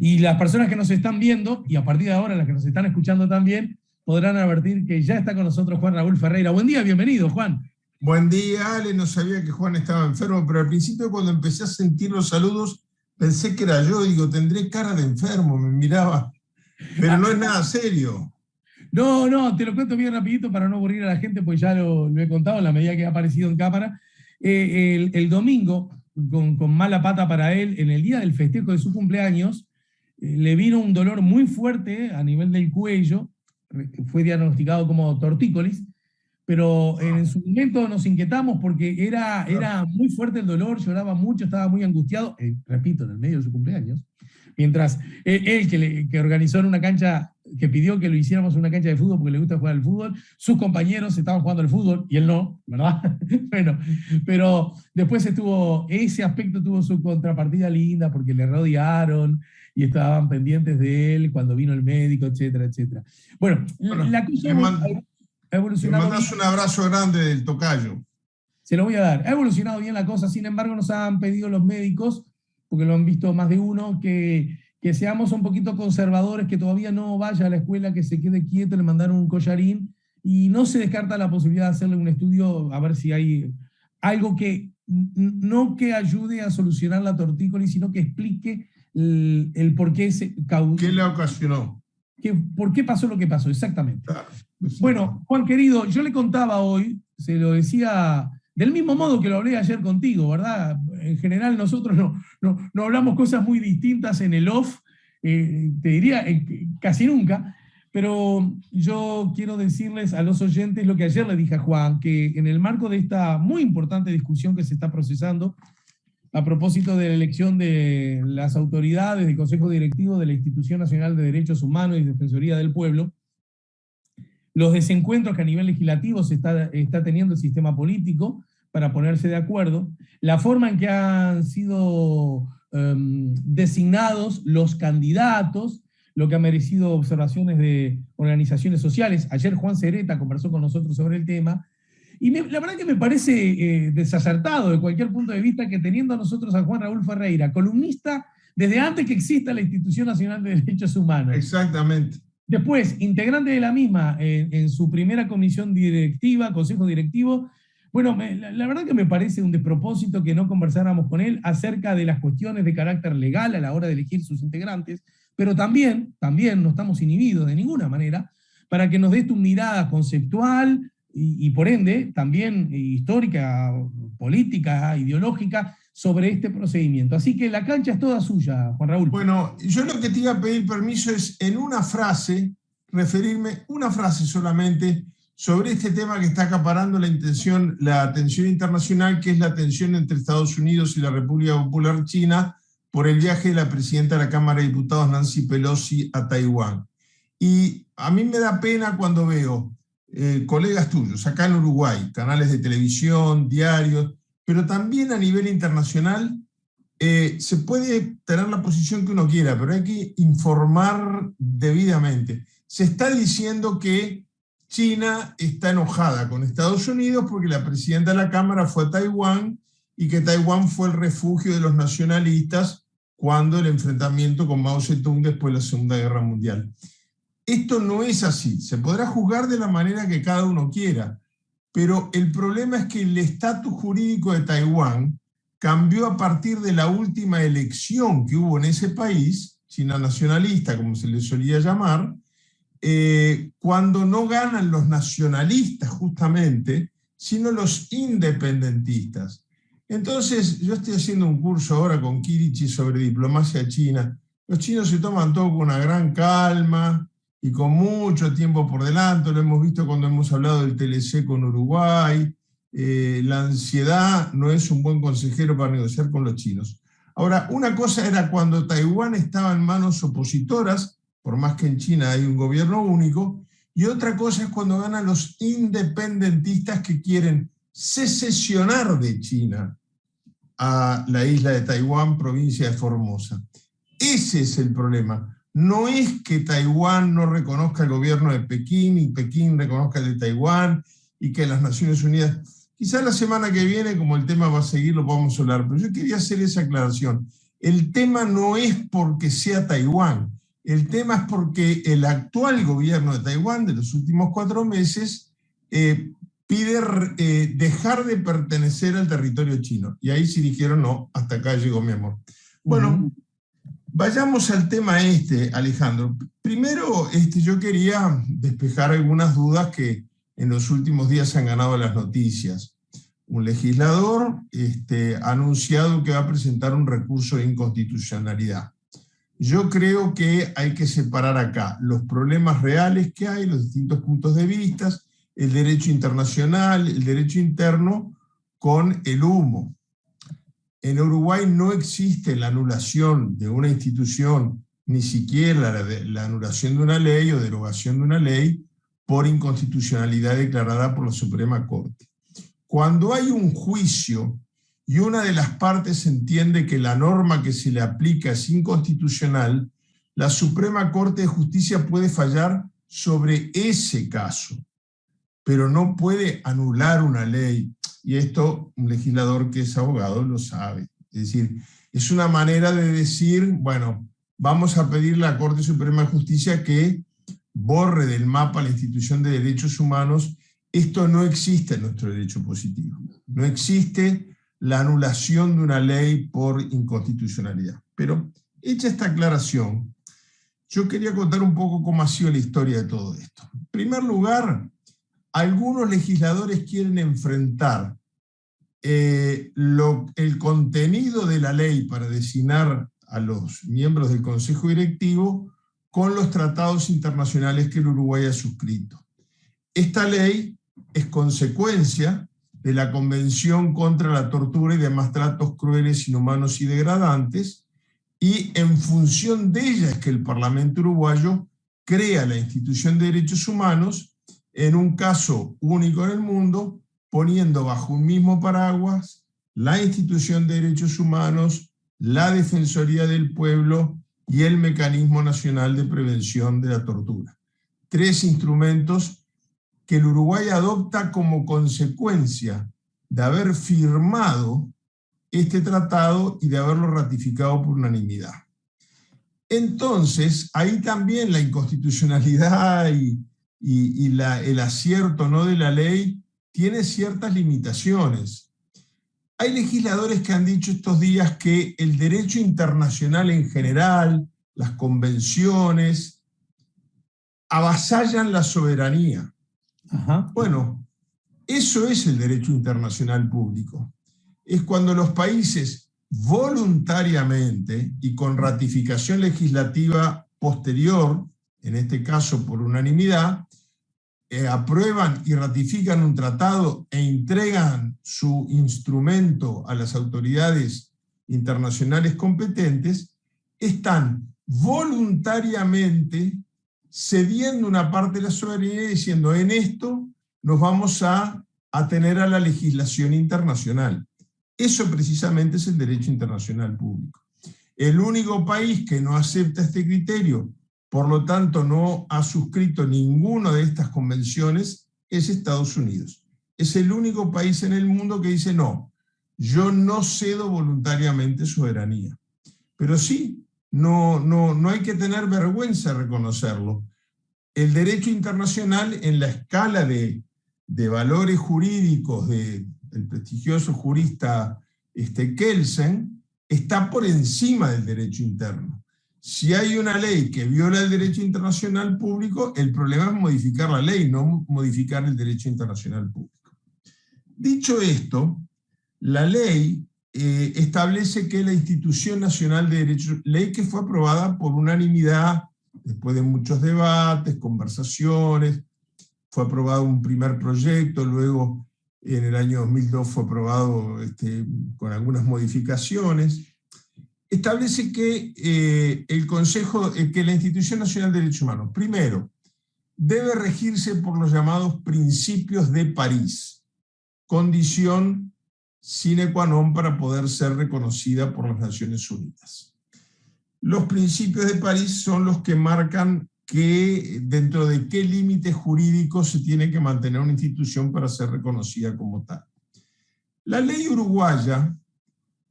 Y las personas que nos están viendo, y a partir de ahora las que nos están escuchando también, podrán advertir que ya está con nosotros Juan Raúl Ferreira. Buen día, bienvenido, Juan. Buen día, Ale. No sabía que Juan estaba enfermo, pero al principio cuando empecé a sentir los saludos pensé que era yo. Digo, tendré cara de enfermo, me miraba, pero no es nada serio. No, no, te lo cuento bien rapidito para no aburrir a la gente, pues ya lo he contado en la medida que ha aparecido en cámara. El domingo, con mala pata para él, en el día del festejo de su cumpleaños, le vino un dolor muy fuerte a nivel del cuello, fue diagnosticado como tortícolis, pero en su momento nos inquietamos porque era muy fuerte el dolor, lloraba mucho, estaba muy angustiado, repito, en el medio de su cumpleaños, mientras él que organizó en una cancha, que pidió que lo hiciéramos en una cancha de fútbol porque le gusta jugar al fútbol, sus compañeros estaban jugando al fútbol y él no, ¿verdad? Bueno, pero después ese aspecto tuvo su contrapartida linda porque le rodearon y estaban pendientes de él cuando vino el médico, etcétera, etcétera. Bueno, la cosa ha Le evolucionado mandás bien. un abrazo grande del tocayo. Se lo voy a dar. Ha evolucionado bien la cosa, sin embargo, nos han pedido los médicos, porque lo han visto más de uno, que seamos un poquito conservadores, que todavía no vaya a la escuela, que se quede quieto, le mandaron un collarín, y no se descarta la posibilidad de hacerle un estudio a ver si hay algo que no que ayude a solucionar la tortícolis, sino que explique el por qué ¿Qué le ocasionó? por qué pasó lo que pasó, exactamente. Claro, Bueno, Juan querido, yo le contaba hoy, se lo decía del mismo modo que lo hablé ayer contigo, ¿verdad? En general nosotros no hablamos cosas muy distintas en el off, te diría casi nunca, pero yo quiero decirles a los oyentes lo que ayer le dije a Juan, que en el marco de esta muy importante discusión que se está procesando a propósito de la elección de las autoridades del Consejo Directivo de la Institución Nacional de Derechos Humanos y Defensoría del Pueblo, los desencuentros que a nivel legislativo se está teniendo el sistema político para ponerse de acuerdo, la forma en que han sido designados los candidatos, lo que ha merecido observaciones de organizaciones sociales. Ayer Juan Sereta conversó con nosotros sobre el tema, y la verdad que me parece desacertado de cualquier punto de vista que teniendo a nosotros a Juan Raúl Ferreira, columnista desde antes que exista la Institución Nacional de Derechos Humanos. Exactamente. Después, integrante de la misma en su primera comisión directiva, consejo directivo. Bueno, la verdad que me parece un despropósito que no conversáramos con él acerca de las cuestiones de carácter legal a la hora de elegir sus integrantes, pero también no estamos inhibidos de ninguna manera para que nos dé tu mirada conceptual y por ende también histórica, política, ideológica sobre este procedimiento. Así que la cancha es toda suya, Juan Raúl. Bueno, yo lo que te iba a pedir permiso es en una frase, referirme una frase solamente sobre este tema que está acaparando la atención internacional, que es la tensión entre Estados Unidos y la República Popular China por el viaje de la presidenta de la Cámara de Diputados, Nancy Pelosi, a Taiwán. Y a mí me da pena cuando veo colegas tuyos acá en Uruguay, canales de televisión, diarios, pero también a nivel internacional. Se puede tener la posición que uno quiera, pero hay que informar debidamente. Se está diciendo que China está enojada con Estados Unidos porque la presidenta de la Cámara fue a Taiwán y que Taiwán fue el refugio de los nacionalistas cuando el enfrentamiento con Mao Zedong después de la Segunda Guerra Mundial. Esto no es así. Se podrá juzgar de la manera que cada uno quiera, pero el problema es que el estatus jurídico de Taiwán cambió a partir de la última elección que hubo en ese país, China nacionalista, como se le solía llamar, cuando no ganan los nacionalistas justamente, sino los independentistas. Entonces, yo estoy haciendo un curso ahora con Kirichi sobre diplomacia china. Los chinos se toman todo con una gran calma y con mucho tiempo por delante. Lo hemos visto cuando hemos hablado del TLC con Uruguay. La ansiedad no es un buen consejero para negociar con los chinos. Ahora, una cosa era cuando Taiwán estaba en manos opositoras, por más que en China hay un gobierno único, y otra cosa es cuando ganan los independentistas que quieren secesionar de China a la isla de Taiwán, provincia de Formosa. Ese es el problema. No es que Taiwán no reconozca el gobierno de Pekín y Pekín reconozca el de Taiwán y que las Naciones Unidas... Quizás la semana que viene, como el tema va a seguir, lo podamos hablar, pero yo quería hacer esa aclaración. El tema no es porque sea Taiwán, el tema es porque el actual gobierno de Taiwán de los últimos 4 meses pide dejar de pertenecer al territorio chino. Y ahí sí dijeron, no, hasta acá llegó mi amor. Bueno, vayamos al tema Alejandro. Primero, yo quería despejar algunas dudas que en los últimos días han ganado las noticias. Un legislador ha anunciado que va a presentar un recurso de inconstitucionalidad. Yo creo que hay que separar acá los problemas reales que hay, los distintos puntos de vista, el derecho internacional, el derecho interno, con el humo. En Uruguay no existe la anulación de una institución, ni siquiera la anulación de una ley o derogación de una ley por inconstitucionalidad declarada por la Suprema Corte. Cuando hay un juicio y una de las partes entiende que la norma que se le aplica es inconstitucional, la Suprema Corte de Justicia puede fallar sobre ese caso, pero no puede anular una ley. Y esto un legislador que es abogado lo sabe. Es decir, es una manera de decir, bueno, vamos a pedirle a la Corte Suprema de Justicia que borre del mapa la institución de derechos humanos. Esto no existe en nuestro derecho positivo. No existe la anulación de una ley por inconstitucionalidad. Pero hecha esta aclaración, yo quería contar un poco cómo ha sido la historia de todo esto. En primer lugar, algunos legisladores quieren enfrentar el contenido de la ley para designar a los miembros del Consejo Directivo con los tratados internacionales que el Uruguay ha suscrito. Esta ley es consecuencia de la Convención contra la Tortura y demás tratos crueles, inhumanos y degradantes, y en función de ella es que el Parlamento uruguayo crea la institución de derechos humanos, en un caso único en el mundo, poniendo bajo un mismo paraguas la institución de derechos humanos, la Defensoría del Pueblo y el Mecanismo Nacional de Prevención de la Tortura. 3 instrumentos que el Uruguay adopta como consecuencia de haber firmado este tratado y de haberlo ratificado por unanimidad. Entonces, ahí también la inconstitucionalidad y el acierto no de la ley tiene ciertas limitaciones. Hay legisladores que han dicho estos días que el derecho internacional en general, las convenciones, avasallan la soberanía. Ajá. Bueno, eso es el derecho internacional público. Es cuando los países voluntariamente y con ratificación legislativa posterior, en este caso por unanimidad, aprueban y ratifican un tratado e entregan su instrumento a las autoridades internacionales competentes, están voluntariamente cediendo una parte de la soberanía y diciendo, en esto nos vamos a atener a la legislación internacional. Eso precisamente es el derecho internacional público. El único país que no acepta este criterio, por lo tanto no ha suscrito ninguna de estas convenciones, es Estados Unidos. Es el único país en el mundo que dice, no, yo no cedo voluntariamente soberanía. Pero sí, no hay que tener vergüenza de reconocerlo. El derecho internacional en la escala de valores jurídicos del prestigioso jurista Kelsen está por encima del derecho interno. Si hay una ley que viola el derecho internacional público, el problema es modificar la ley, no modificar el derecho internacional público. Dicho esto, la ley establece que la Institución Nacional de Derechos, ley que fue aprobada por unanimidad, después de muchos debates, conversaciones, fue aprobado un primer proyecto, luego en el año 2002 fue aprobado con algunas modificaciones, establece que que la Institución Nacional de Derechos Humanos, primero, debe regirse por los llamados principios de París, condición sine qua non para poder ser reconocida por las Naciones Unidas. Los principios de París son los que marcan dentro de qué límites jurídicos se tiene que mantener una institución para ser reconocida como tal. La ley uruguaya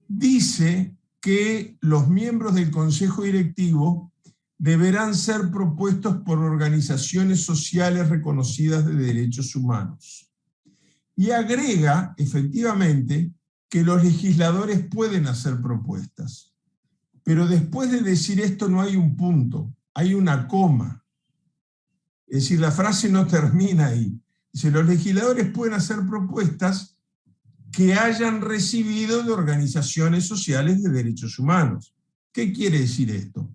dice que los miembros del Consejo Directivo deberán ser propuestos por organizaciones sociales reconocidas de derechos humanos. Y agrega, efectivamente, que los legisladores pueden hacer propuestas. Pero después de decir esto no hay un punto, hay una coma. Es decir, la frase no termina ahí. Dice, los legisladores pueden hacer propuestas que hayan recibido de organizaciones sociales de derechos humanos. ¿Qué quiere decir esto?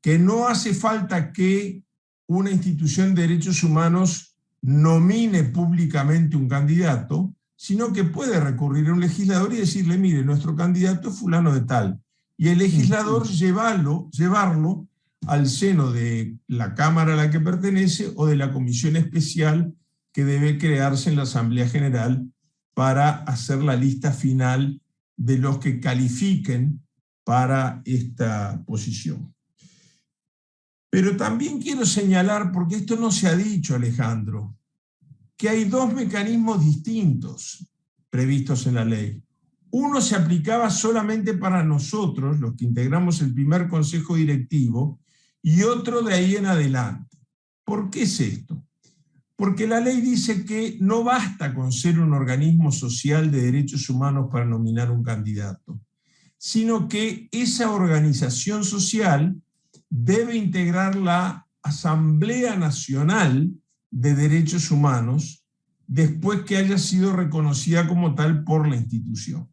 Que no hace falta que una institución de derechos humanos nomine públicamente un candidato, sino que puede recurrir a un legislador y decirle, mire, nuestro candidato es fulano de tal. Y el legislador llevarlo al seno de la Cámara a la que pertenece o de la comisión especial que debe crearse en la Asamblea General para hacer la lista final de los que califiquen para esta posición. Pero también quiero señalar, porque esto no se ha dicho, Alejandro, que hay dos mecanismos distintos previstos en la ley. Uno se aplicaba solamente para nosotros, los que integramos el primer consejo directivo, y otro de ahí en adelante. ¿Por qué es esto? Porque la ley dice que no basta con ser un organismo social de derechos humanos para nominar un candidato, sino que esa organización social debe integrar la Asamblea Nacional de Derechos Humanos después que haya sido reconocida como tal por la institución.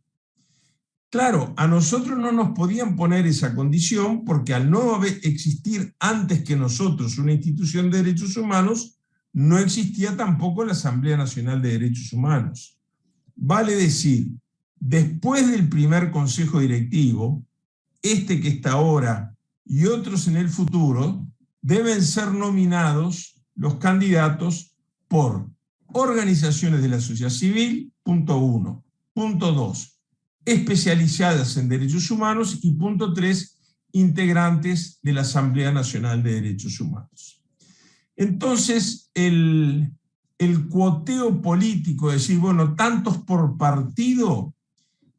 Claro, a nosotros no nos podían poner esa condición porque al no existir antes que nosotros una institución de derechos humanos, no existía tampoco la Asamblea Nacional de Derechos Humanos. Vale decir, después del primer consejo directivo, este que está ahora y otros en el futuro, deben ser nominados los candidatos por organizaciones de la sociedad civil, punto 1. Punto 2, especializadas en derechos humanos, y punto 3, integrantes de la Asamblea Nacional de Derechos Humanos. Entonces, el cuoteo político, es decir, bueno, tantos por partido,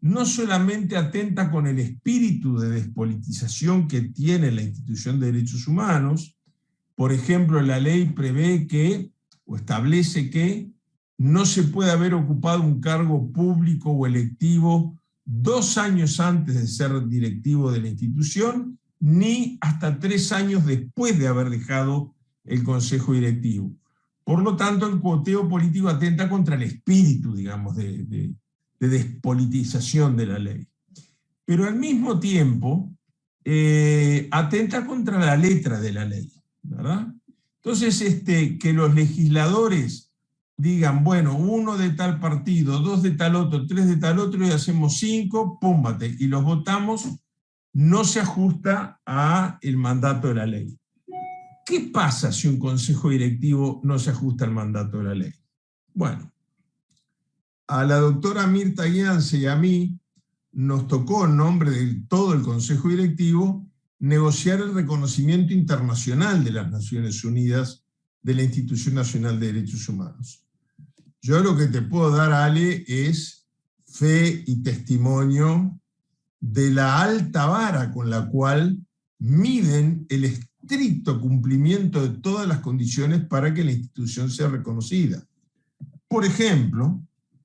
no solamente atenta con el espíritu de despolitización que tiene la institución de derechos humanos. Por ejemplo, la ley prevé que, o establece que, no se puede haber ocupado un cargo público o electivo 2 años antes de ser directivo de la institución, ni hasta 3 años después de haber dejado el consejo directivo. Por lo tanto, el cuoteo político atenta contra el espíritu, digamos, de despolitización de la ley. Pero al mismo tiempo, atenta contra la letra de la ley, ¿verdad? Entonces, que los legisladores digan, bueno, 1 de tal partido, 2 de tal otro, 3 de tal otro, y hacemos 5, púmbate, y los votamos, no se ajusta al mandato de la ley. ¿Qué pasa si un consejo directivo no se ajusta al mandato de la ley? Bueno, a la doctora Mirta Guiance y a mí nos tocó, en nombre de todo el consejo directivo, negociar el reconocimiento internacional de las Naciones Unidas de la Institución Nacional de Derechos Humanos. Yo lo que te puedo dar, Ale, es fe y testimonio de la alta vara con la cual miden el estricto cumplimiento de todas las condiciones para que la institución sea reconocida. Por ejemplo,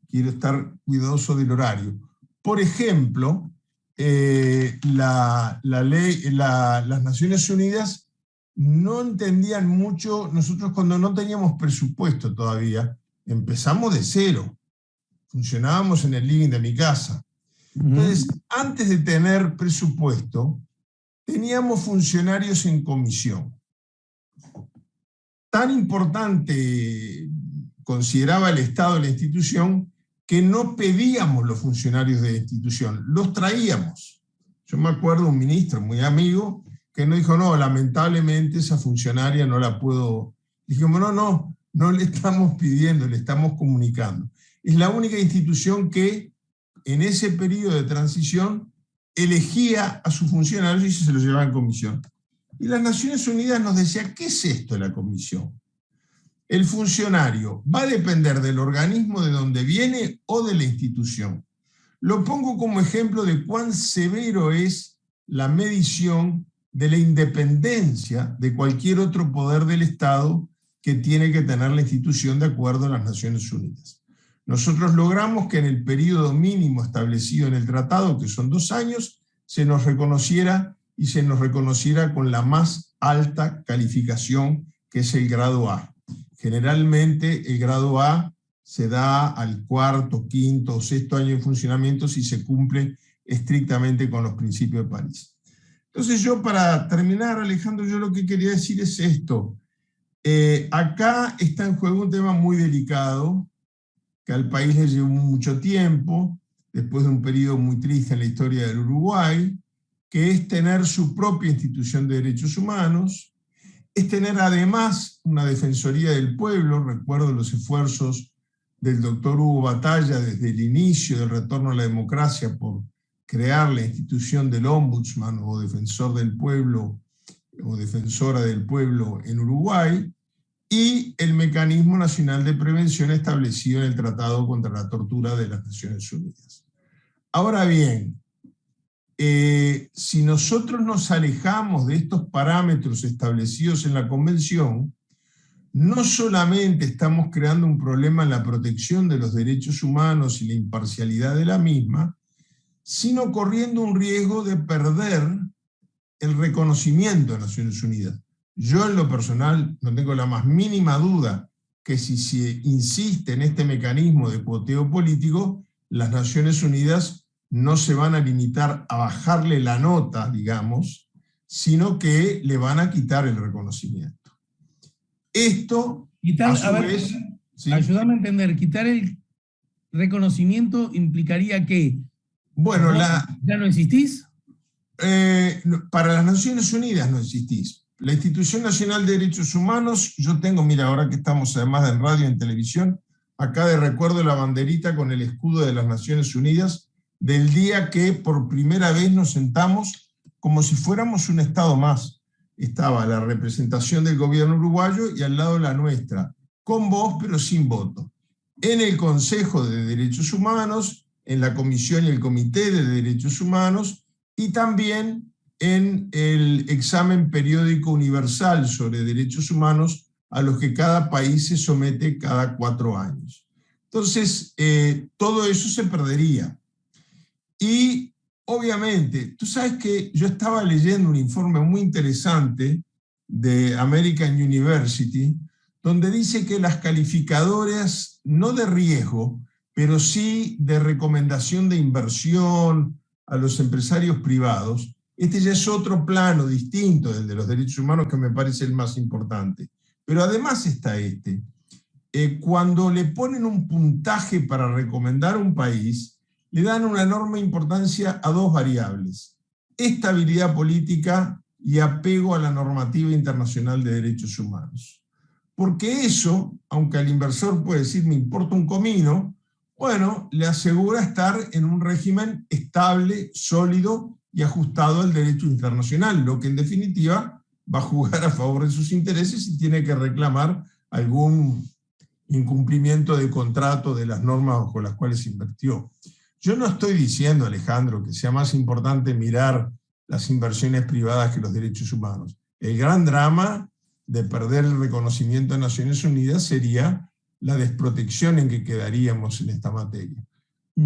quiero estar cuidadoso del horario, por ejemplo, las Naciones Unidas no entendían mucho. Nosotros, cuando no teníamos presupuesto todavía, empezamos de cero, funcionábamos en el living de mi casa. Entonces, antes de tener presupuesto, teníamos funcionarios en comisión. Tan importante consideraba el Estado la institución que no pedíamos los funcionarios de la institución, los traíamos. Yo me acuerdo de un ministro muy amigo que nos dijo, no, lamentablemente esa funcionaria no la puedo. Dijimos, no le estamos pidiendo, le estamos comunicando. Es la única institución que en ese periodo de transición elegía a sus funcionarios y se los llevaba en comisión. Y las Naciones Unidas nos decía, ¿qué es esto de la comisión? El funcionario va a depender del organismo de donde viene o de la institución. Lo pongo como ejemplo de cuán severo es la medición de la independencia de cualquier otro poder del Estado que tiene que tener la institución de acuerdo a las Naciones Unidas. Nosotros logramos que en el periodo mínimo establecido en el tratado, que son 2 años, se nos reconociera y se nos reconociera con la más alta calificación, que es el grado A. Generalmente el grado A se da al 4., 5. o 6. año de funcionamiento si se cumple estrictamente con los principios de París. Entonces yo, para terminar, Alejandro, yo lo que quería decir es esto. Acá está en juego un tema muy delicado, que al país le llevó mucho tiempo, después de un periodo muy triste en la historia del Uruguay, que es tener su propia institución de derechos humanos, es tener además una Defensoría del Pueblo. Recuerdo los esfuerzos del doctor Hugo Batalla desde el inicio del retorno a la democracia por crear la institución del Ombudsman o Defensor del Pueblo o Defensora del Pueblo en Uruguay, y el Mecanismo Nacional de Prevención establecido en el Tratado contra la Tortura de las Naciones Unidas. Ahora bien, si nosotros nos alejamos de estos parámetros establecidos en la Convención, no solamente estamos creando un problema en la protección de los derechos humanos y la imparcialidad de la misma, sino corriendo un riesgo de perder el reconocimiento de Naciones Unidas. Yo, en lo personal, no tengo la más mínima duda que si se insiste en este mecanismo de cuoteo político, las Naciones Unidas no se van a limitar a bajarle la nota, digamos, sino que le van a quitar el reconocimiento. Esto, a su vez... ¿sí? Ayúdame a entender, quitar el reconocimiento implicaría que... Bueno, ¿ya no existís? Para las Naciones Unidas no existís. La Institución Nacional de Derechos Humanos, yo tengo, mira, ahora que estamos además en radio y en televisión, acá de recuerdo la banderita con el escudo de las Naciones Unidas, del día que por primera vez nos sentamos como si fuéramos un Estado más. Estaba la representación del gobierno uruguayo y al lado la nuestra, con voz pero sin voto. En el Consejo de Derechos Humanos, en la Comisión y el Comité de Derechos Humanos, y también en el examen periódico universal sobre derechos humanos a los que cada país se somete cada 4 años. Entonces, todo eso se perdería. Y obviamente, tú sabes que yo estaba leyendo un informe muy interesante de American University, donde dice que las calificadoras, no de riesgo, pero sí de recomendación de inversión a los empresarios privados, este ya es otro plano distinto del de los derechos humanos, que me parece el más importante. Pero además está este. Cuando le ponen un puntaje para recomendar un país, le dan una enorme importancia a 2 variables: estabilidad política y apego a la normativa internacional de derechos humanos. Porque eso, aunque al inversor puede decir me importa un comino, bueno, le asegura estar en un régimen estable, sólido y ajustado al derecho internacional, lo que en definitiva va a jugar a favor de sus intereses y tiene que reclamar algún incumplimiento de contrato de las normas bajo las cuales invirtió. Yo no estoy diciendo, Alejandro, que sea más importante mirar las inversiones privadas que los derechos humanos. El gran drama de perder el reconocimiento de Naciones Unidas sería la desprotección en que quedaríamos en esta materia.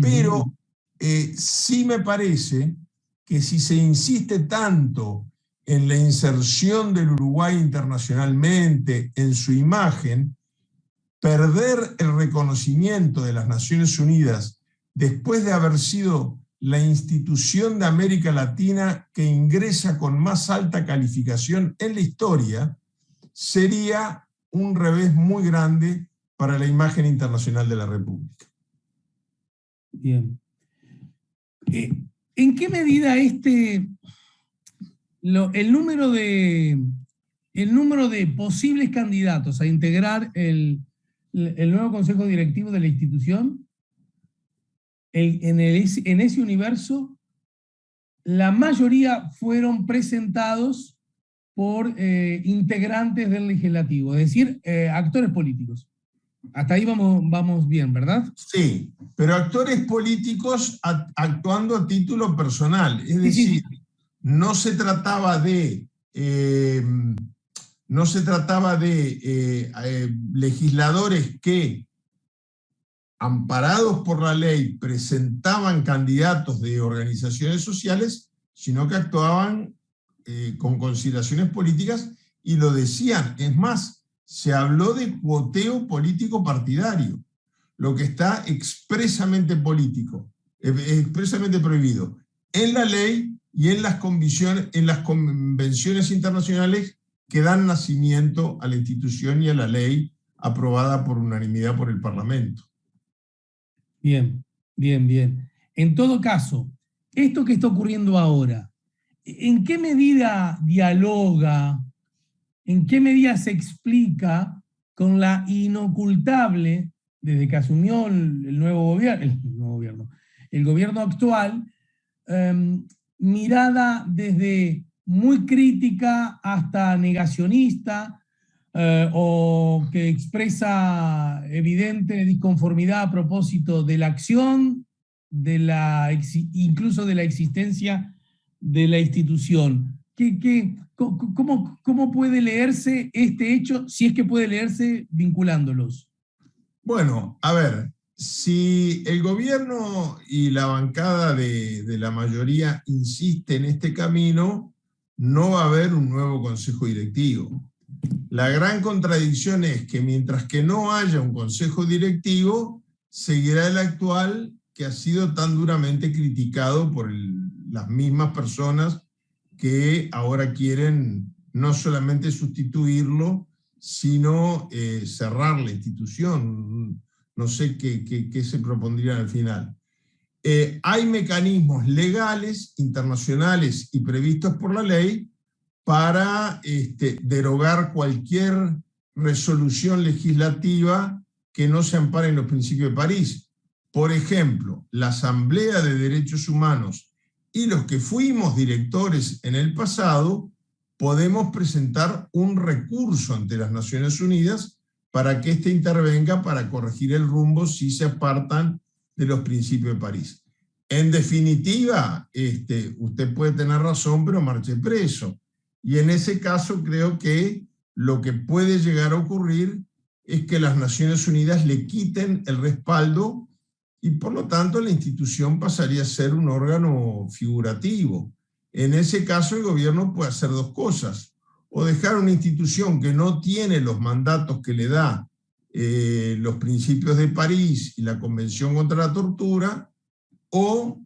Pero sí me parece que si se insiste tanto en la inserción del Uruguay internacionalmente, en su imagen, perder el reconocimiento de las Naciones Unidas después de haber sido la institución de América Latina que ingresa con más alta calificación en la historia, sería un revés muy grande para la imagen internacional de la República. Bien. ¿En qué medida el número de posibles candidatos a integrar el nuevo Consejo Directivo de la institución, en ese universo, la mayoría fueron presentados por integrantes del legislativo, es decir, actores políticos? Hasta ahí vamos bien, ¿verdad? Sí, pero actores políticos actuando a título personal. Es Sí, sí, decir, sí. no se trataba de, no se trataba de legisladores que, amparados por la ley, presentaban candidatos de organizaciones sociales, sino que actuaban con consideraciones políticas y lo decían. Es más, se habló de cuoteo político partidario, lo que está expresamente político, expresamente prohibido en la ley y en las convenciones internacionales que dan nacimiento a la institución y a la ley aprobada por unanimidad por el Parlamento. Bien, bien, bien. En todo caso, esto que está ocurriendo ahora, ¿en qué medida dialoga, en qué medida se explica con la inocultable, desde que asumió el nuevo gobierno, el gobierno actual, eh, mirada desde muy crítica hasta negacionista, o que expresa evidente disconformidad a propósito de la acción, incluso de la existencia de la institución? ¿Cómo puede leerse este hecho, si es que puede leerse vinculándolos? Bueno, a ver, si el gobierno y la bancada de la mayoría insiste en este camino, no va a haber un nuevo consejo directivo. La gran contradicción es que mientras que no haya un consejo directivo, seguirá el actual que ha sido tan duramente criticado por las mismas personas que ahora quieren no solamente sustituirlo, sino cerrar la institución. No sé qué se propondrían al final. Hay mecanismos legales, internacionales y previstos por la ley para derogar cualquier resolución legislativa que no se ampare en los principios de París. Por ejemplo, la Asamblea de Derechos Humanos y los que fuimos directores en el pasado, podemos presentar un recurso ante las Naciones Unidas para que éste intervenga para corregir el rumbo si se apartan de los principios de París. En definitiva, usted puede tener razón, pero marche preso. Y en ese caso creo que lo que puede llegar a ocurrir es que las Naciones Unidas le quiten el respaldo y por lo tanto la institución pasaría a ser un órgano figurativo. En ese caso el gobierno puede hacer dos cosas: o dejar una institución que no tiene los mandatos que le da los principios de París y la Convención contra la Tortura, o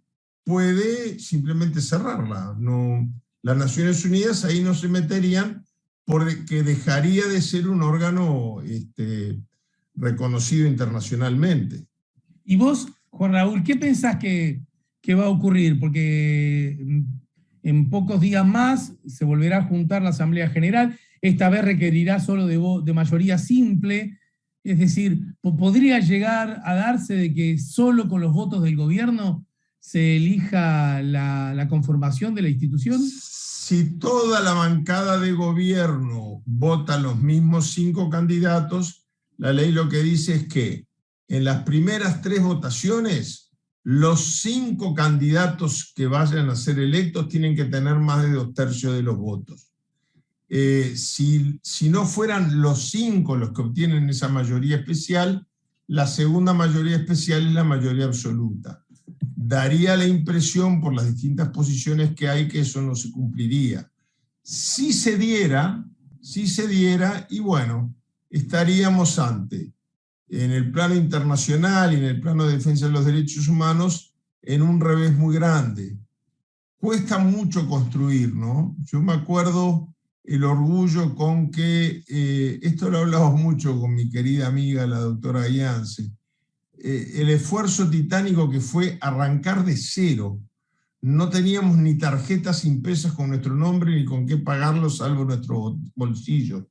puede simplemente cerrarla. No, las Naciones Unidas ahí no se meterían porque dejaría de ser un órgano reconocido internacionalmente. Y vos, Juan Raúl, ¿qué pensás que va a ocurrir? Porque en pocos días más se volverá a juntar la Asamblea General, esta vez requerirá solo de mayoría simple, es decir, podría llegar a darse de que solo con los votos del gobierno se elija la conformación de la institución. Si toda la bancada de gobierno vota los mismos 5 candidatos, la ley lo que dice es que en las primeras 3 votaciones, los 5 candidatos que vayan a ser electos tienen que tener más de 2/3 de los votos. Si no fueran los 5 los que obtienen esa mayoría especial, la segunda mayoría especial es la mayoría absoluta. Daría la impresión, por las distintas posiciones que hay, que eso no se cumpliría. Si se diera, y bueno, estaríamos ante, en el plano internacional y en el plano de defensa de los derechos humanos, en un revés muy grande. Cuesta mucho construir, ¿no? Yo me acuerdo el orgullo con que, esto lo hablamos mucho con mi querida amiga, la doctora Ayance, el esfuerzo titánico que fue arrancar de cero. No teníamos ni tarjetas impresas con nuestro nombre ni con qué pagarlo salvo nuestro bolsillo.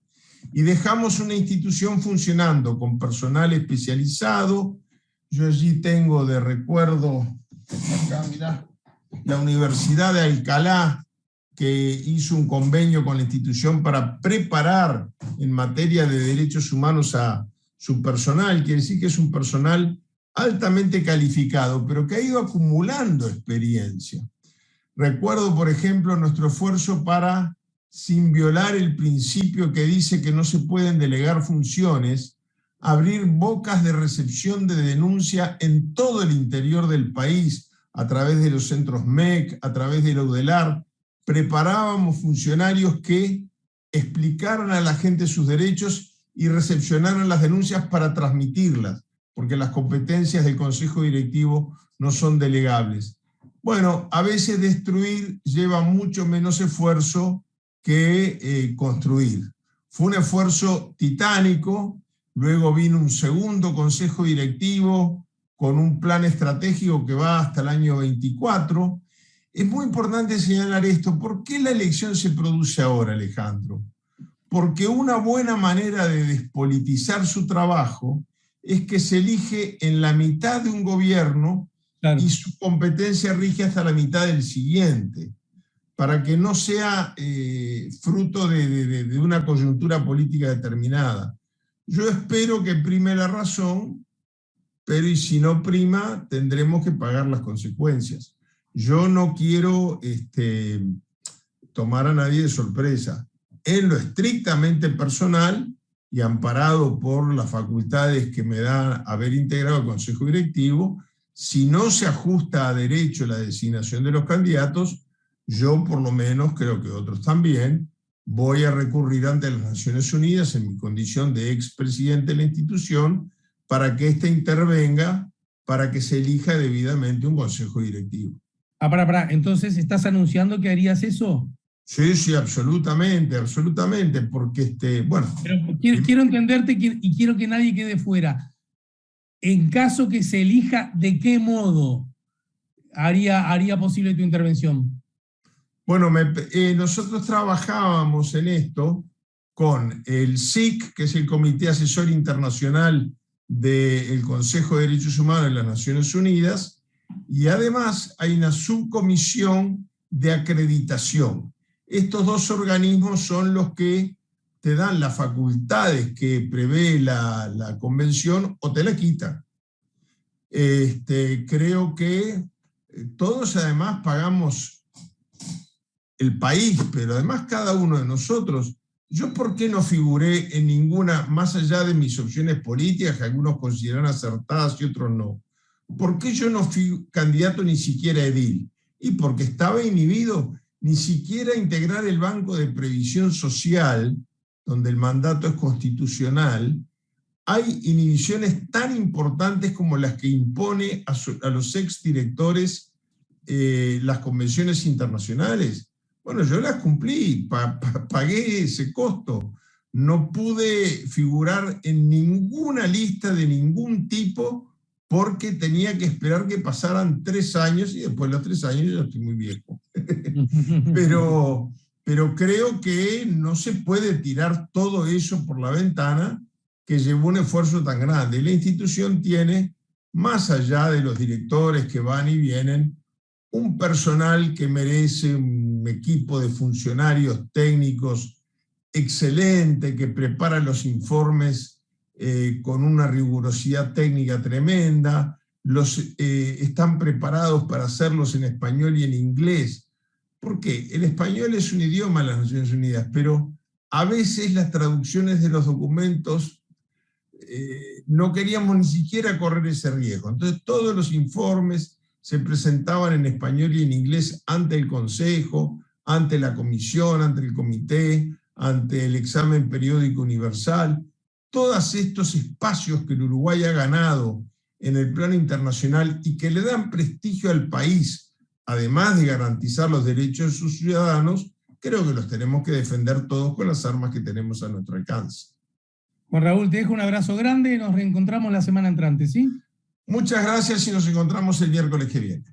Y dejamos una institución funcionando con personal especializado. Yo allí tengo de recuerdo, acá mirá, la Universidad de Alcalá, que hizo un convenio con la institución para preparar en materia de derechos humanos a su personal, quiere decir que es un personal altamente calificado, pero que ha ido acumulando experiencia. Recuerdo, por ejemplo, nuestro esfuerzo para, sin violar el principio que dice que no se pueden delegar funciones, abrir bocas de recepción de denuncia en todo el interior del país, a través de los centros MEC, a través de la UDELAR. Preparábamos funcionarios que explicaran a la gente sus derechos y recepcionaran las denuncias para transmitirlas, porque las competencias del Consejo Directivo no son delegables. Bueno, a veces destruir lleva mucho menos esfuerzo que construir. Fue un esfuerzo titánico, luego vino un segundo Consejo Directivo con un plan estratégico que va hasta el año 24. Es muy importante señalar esto. ¿Por qué la elección se produce ahora, Alejandro? Porque una buena manera de despolitizar su trabajo es que se elige en la mitad de un gobierno, claro, y su competencia rige hasta la mitad del siguiente, para que no sea fruto de una coyuntura política determinada. Yo espero que prime la razón, pero y si no prima, tendremos que pagar las consecuencias. Yo no quiero tomar a nadie de sorpresa. En lo estrictamente personal, y amparado por las facultades que me da haber integrado el Consejo Directivo, si no se ajusta a derecho la designación de los candidatos, yo por lo menos, creo que otros también, voy a recurrir ante las Naciones Unidas en mi condición de expresidente de la institución para que ésta intervenga para que se elija debidamente un Consejo Directivo. Pará. Entonces, ¿estás anunciando que harías eso? Sí, absolutamente, porque bueno... Pero quiero entenderte y quiero que nadie quede fuera. En caso que se elija, ¿de qué modo haría posible tu intervención? Bueno, nosotros trabajábamos en esto con el SIC, que es el Comité Asesor Internacional del Consejo de Derechos Humanos de las Naciones Unidas, y además hay una subcomisión de acreditación. Estos dos organismos son los que te dan las facultades que prevé la convención o te la quitan. Creo que todos además pagamos el país, pero además cada uno de nosotros. ¿Yo por qué no figuré en ninguna, más allá de mis opciones políticas, que algunos consideran acertadas y otros no? ¿Por qué yo no fui candidato ni siquiera a edil? Y porque estaba inhibido ni siquiera a integrar el Banco de Previsión Social, donde el mandato es constitucional. Hay inhibiciones tan importantes como las que impone a los exdirectores las convenciones internacionales. Bueno, yo las cumplí, pagué ese costo. No pude figurar en ninguna lista de ningún tipo porque tenía que esperar que pasaran 3 años y después de los 3 años yo estoy muy viejo. pero creo que no se puede tirar todo eso por la ventana que llevó un esfuerzo tan grande. La institución tiene, más allá de los directores que van y vienen, un personal que merece un equipo de funcionarios técnicos excelente, que prepara los informes con una rigurosidad técnica tremenda, están preparados para hacerlos en español y en inglés. ¿Por qué? El español es un idioma de las Naciones Unidas, pero a veces las traducciones de los documentos no queríamos ni siquiera correr ese riesgo. Entonces todos los informes se presentaban en español y en inglés ante el Consejo, ante la Comisión, ante el Comité, ante el examen periódico universal. Todos estos espacios que el Uruguay ha ganado en el plano internacional y que le dan prestigio al país, además de garantizar los derechos de sus ciudadanos, creo que los tenemos que defender todos con las armas que tenemos a nuestro alcance. Juan Raúl, te dejo un abrazo grande, nos reencontramos la semana entrante, ¿sí? Muchas gracias y nos encontramos el miércoles que viene.